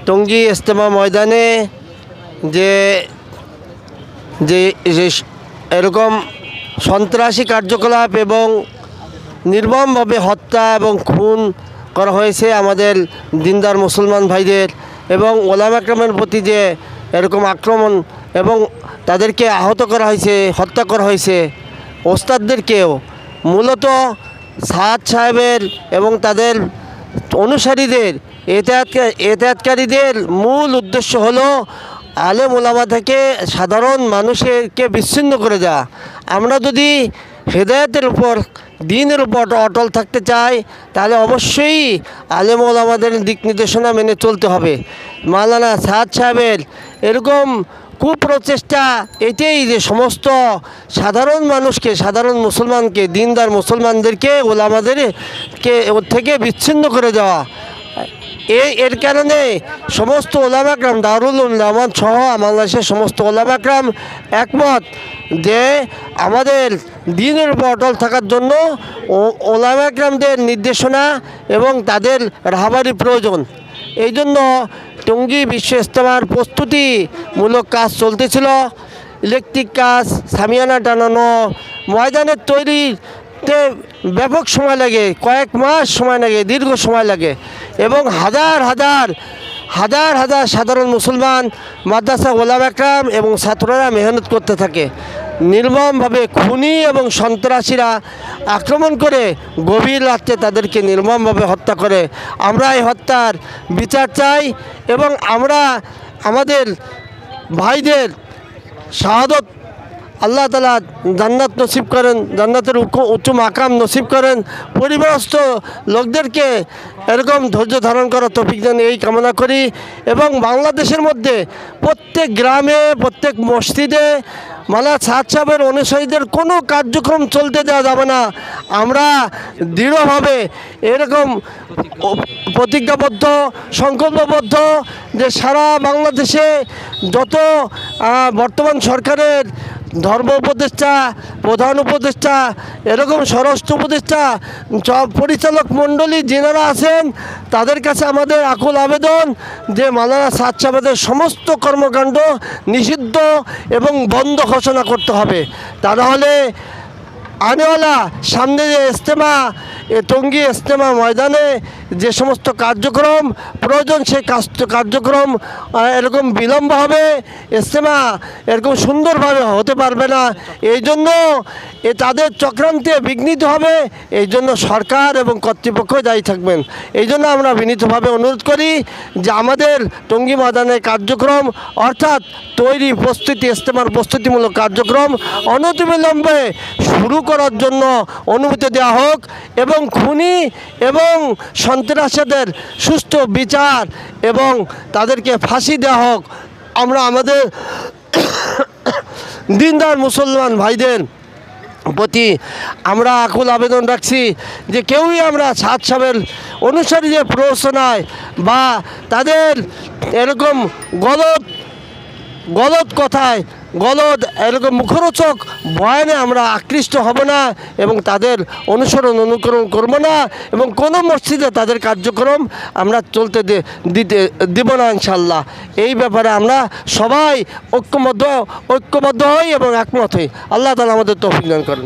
টঙ্গী ইজতেমা ময়দানে যে যে যে এরকম সন্ত্রাসী কার্যকলাপ এবং নির্মমভাবে হত্যা এবং খুন করা হয়েছে আমাদের দিনদার মুসলমান ভাইদের, এবং ওলামা একরামের প্রতি যে এরকম আক্রমণ এবং তাদেরকে আহত করা হয়েছে, হত্যা করা হয়েছে, ওস্তাদদেরকেও মূলত সাদ সাহেবের এবং তাদের অনুসারীদের এতেয়াতকারীদের মূল উদ্দেশ্য হলো আলেম ওলামা থেকে সাধারণ মানুষকে বিচ্ছিন্ন করে দেওয়া। আমরা যদি হেদায়েতের উপর দ্বীনের উপর অটল থাকতে চাই তাহলে অবশ্যই আলেম ওলামাদের দিক নির্দেশনা মেনে চলতে হবে। মাওলানা সাদ সাহেবের এরকম কুপ্রচেষ্টা এটাই যে সমস্ত সাধারণ মানুষকে, সাধারণ মুসলমানকে, দিনদার মুসলমানদেরকে ওলামাদেরকে ওর থেকে বিচ্ছিন্ন করে দেওয়া। এর কারণে সমস্ত ওলামা একরাম, দারুল উলুম সহ বাংলাদেশের সমস্ত ওলামা একরাম একমত যে আমাদের দ্বীনের উপর অটল থাকার জন্য ওলামা একরামদের নির্দেশনা এবং তাদের রাহবারি প্রয়োজন। এই জন্য টঙ্গী বিশ্ব ইজতেমার প্রস্তুতিমূলক কাজ চলতেছিল। ইলেকট্রিক কাজ, সামিয়ানা টানানো, ময়দানের তৈরিতে ব্যাপক সময় লাগে, কয়েক মাস সময় লাগে, দীর্ঘ সময় লাগে, এবং হাজার হাজার সাধারণ মুসলমান, মাদ্রাসা ওলামা একরাম এবং ছাত্ররা মেহনত করতে থাকে। নির্মমভাবে খুনি এবং সন্ত্রাসীরা আক্রমণ করে গভীর রাত্রে তাদেরকে নির্মমভাবে হত্যা করে। আমরা এই হত্যার বিচার চাই এবং আমরা আমাদের ভাইদের শাহাদত আল্লাহ তাআলা জান্নাত নসিব করেন, জান্নাতের উচ্চ মাকাম নসিব করেন, পরিবারস্থ লোকদেরকে এরকম ধৈর্য ধারণ করার তৌফিক দেন, এই কামনা করি। এবং বাংলাদেশের মধ্যে প্রত্যেক গ্রামে, প্রত্যেক মসজিদে মাওলানা সাদ সাহেবের অনুসারীদের কোনো কার্যক্রম চলতে দেওয়া যাবে না। আমরা দৃঢ়ভাবে এরকম প্রতিজ্ঞাবদ্ধ, সংকল্পবদ্ধ যে সারা বাংলাদেশে যত বর্তমান সরকারের ধর্ম উপদেষ্টা, প্রধান উপদেষ্টা, এরকম স্বরাষ্ট্র উপদেষ্টা, পরিচালক মণ্ডলী যেনারা আছেন, তাদের কাছে আমাদের আকুল আবেদন যে মাওলানা সাদ সাহেবের সমস্ত কর্মকাণ্ড নিষিদ্ধ এবং বন্ধ ঘোষণা করতে হবে। তা নাহলে আনেওয়ালা সামনে যে ইজতেমা, টঙ্গী ইজতেমা ময়দানে যে সমস্ত কার্যক্রম প্রয়োজন, সেই কার্যক্রম এরকম বিলম্ব হবে, ইজতেমা এরকম সুন্দরভাবে হতে পারবে না। এই জন্য তাদের চক্রান্তে বিঘ্নিত হবে। এই জন্য সরকার এবং কর্তৃপক্ষ দায়ী থাকবেন। এই জন্য আমরা বিনীতভাবে অনুরোধ করি যে আমাদের টঙ্গী ময়দানের কার্যক্রম অর্থাৎ প্রস্তুতি, ইজতেমার প্রস্তুতিমূলক কার্যক্রম অনতিবিলম্বে শুরু করার জন্য অনুমতি দেওয়া হোক এবং খুনি এবং সন্ত্রাসীদের সুষ্ঠু বিচার এবং তাদেরকে ফাঁসি দেওয়া হোক। আমরা আমাদের দিনদার মুসলমান ভাইদের প্রতি আমরা আকুল আবেদন রাখছি যে কেউই আমরা সাদ সাহেবের অনুসারী যে প্ররোচনায় বা তাদের এরকম গলত কথায়, এরকম মুখরোচক বয়ানে আমরা আকৃষ্ট হব না এবং তাদের অনুকরণ করব না, এবং কোনো মসজিদে তাদের কার্যক্রম আমরা চলতে দিব না ইনশাল্লাহ। এই ব্যাপারে আমরা সবাই ঐক্যবদ্ধ হই এবং একমত হই। আল্লাহ তাআলা আমাদের তৌফিক দান করেন।